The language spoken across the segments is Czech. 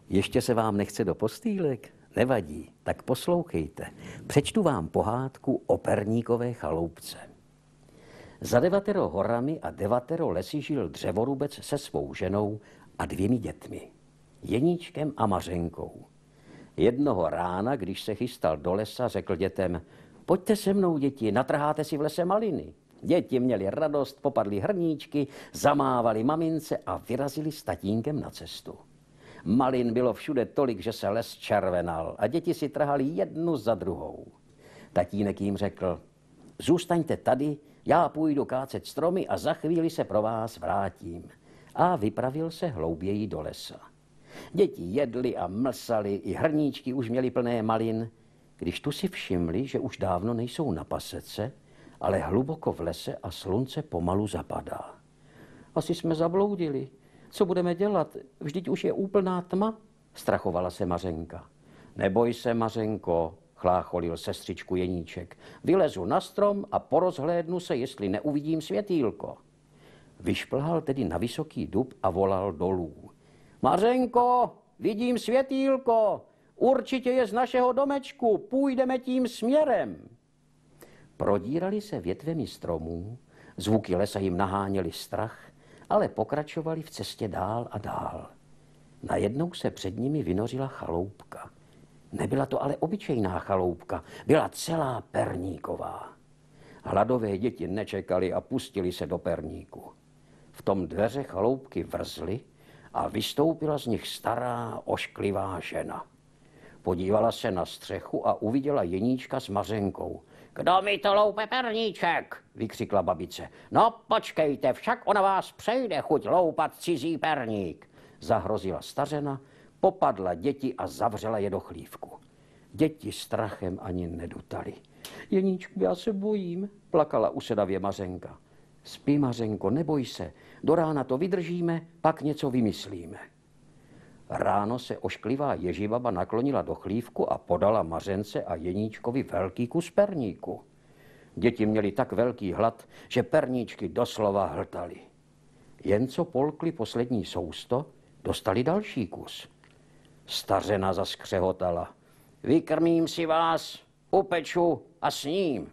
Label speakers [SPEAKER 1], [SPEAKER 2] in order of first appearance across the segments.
[SPEAKER 1] Ještě se vám nechce do postýlek? Nevadí, tak poslouchejte. Přečtu vám pohádku o perníkové chaloupce. Za 9 horami a 9 lesy žil dřevorubec se svou ženou a 2 dětmi, Jeníčkem a Mařenkou. Jednoho rána, když se chystal do lesa, řekl dětem: pojďte se mnou, děti, natrháte si v lese maliny. Děti měly radost, popadly hrníčky, zamávali mamince a vyrazili s tatínkem na cestu. Malin bylo všude tolik, že se les červenal a děti si trhali jednu za druhou. Tatínek jim řekl: zůstaňte tady, já půjdu kácet stromy a za chvíli se pro vás vrátím. A vypravil se hlouběji do lesa. Děti jedly a mlsali, i hrníčky už měly plné malin, když tu si všimli, že už dávno nejsou na pasece, ale hluboko v lese a slunce pomalu zapadá. Asi jsme zabloudili. Co budeme dělat? Vždyť už je úplná tma, strachovala se Mařenka. Neboj se, Mařenko, chlácholil sestřičku Jeníček. Vylezu na strom a porozhlédnu se, jestli neuvidím světýlko. Vyšplhal tedy na vysoký dub a volal dolů. Mařenko, vidím světýlko, určitě je z našeho domečku, půjdeme tím směrem. Prodírali se větvemi stromů, zvuky lesa jim naháněli strach, ale pokračovali v cestě dál a dál. Najednou se před nimi vynořila chaloupka. Nebyla to ale obyčejná chaloupka, byla celá perníková. Hladové děti nečekali a pustili se do perníku. V tom dveře chaloupky vrzly a vystoupila z nich stará, ošklivá žena. Podívala se na střechu a uviděla Jeníčka s Mařenkou. Kdo mi to loupe perníček? Vykřikla babice. No počkejte, však ona vás přejde chuť loupat cizí perník. Zahrozila stařena, popadla děti a zavřela je do chlívku. Děti strachem ani nedutali. Jeníčku, já se bojím, plakala usedavě Mařenka. Spí, Mařenko, neboj se, do rána to vydržíme, pak něco vymyslíme. Ráno se ošklivá Ježibaba naklonila do chlívku a podala Mařence a Jeníčkovi velký kus perníku. Děti měli tak velký hlad, že perníčky doslova hltali. Jen co polkli poslední sousto, dostali další kus. Stařena zaskřehotala. Vykrmím si vás, upeču a sním.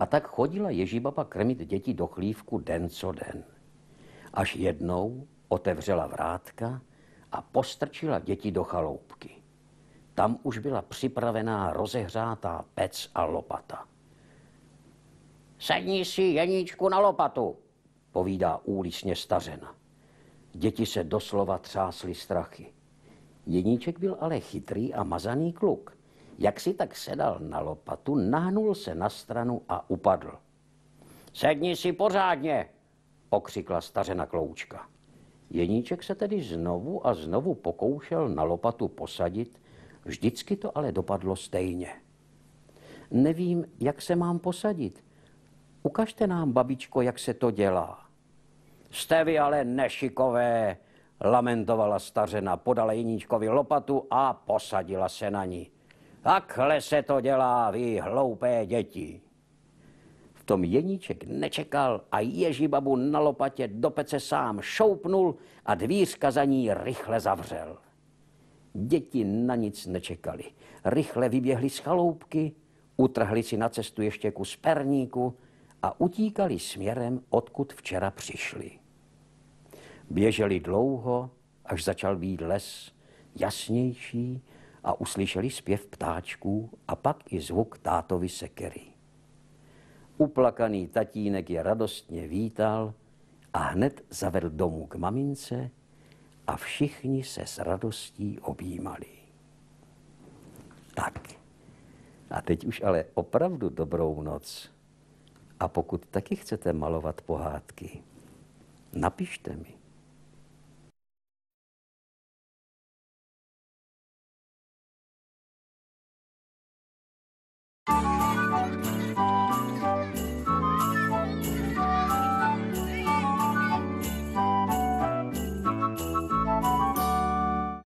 [SPEAKER 1] A tak chodila Ježibaba krmit děti do chlívku den co den. Až jednou otevřela vrátka a postrčila děti do chaloupky. Tam už byla připravená rozehřátá pec a lopata. Sedni si, Jeníčku, na lopatu, povídá úlisně stařena. Děti se doslova třásly strachy. Jeníček byl ale chytrý a mazaný kluk. Jak si tak sedal na lopatu, nahnul se na stranu a upadl. Sedni si pořádně, pokřikla stařena Kloučka. Jeníček se tedy znovu a znovu pokoušel na lopatu posadit, vždycky to ale dopadlo stejně. Nevím, jak se mám posadit. Ukažte nám, babičko, jak se to dělá. Jste vy ale nešikové, lamentovala stařena, podala Jeníčkovi lopatu a posadila se na ní. Takhle se to dělá, vy hloupé děti. V tom Jeníček nečekal a Ježibabu na lopatě do pece sám šoupnul a dvířka za ní rychle zavřel. Děti na nic nečekali. Rychle vyběhli z chaloupky, utrhli si na cestu ještě kus perníku a utíkali směrem, odkud včera přišli. Běželi dlouho, až začal být les jasnější a uslyšeli zpěv ptáčků a pak i zvuk tátovy sekery. Uplakaný tatínek je radostně vítal a hned zavedl domů k mamince a všichni se s radostí objímali. Tak, a teď už ale opravdu dobrou noc. A pokud taky chcete malovat pohádky, napište mi.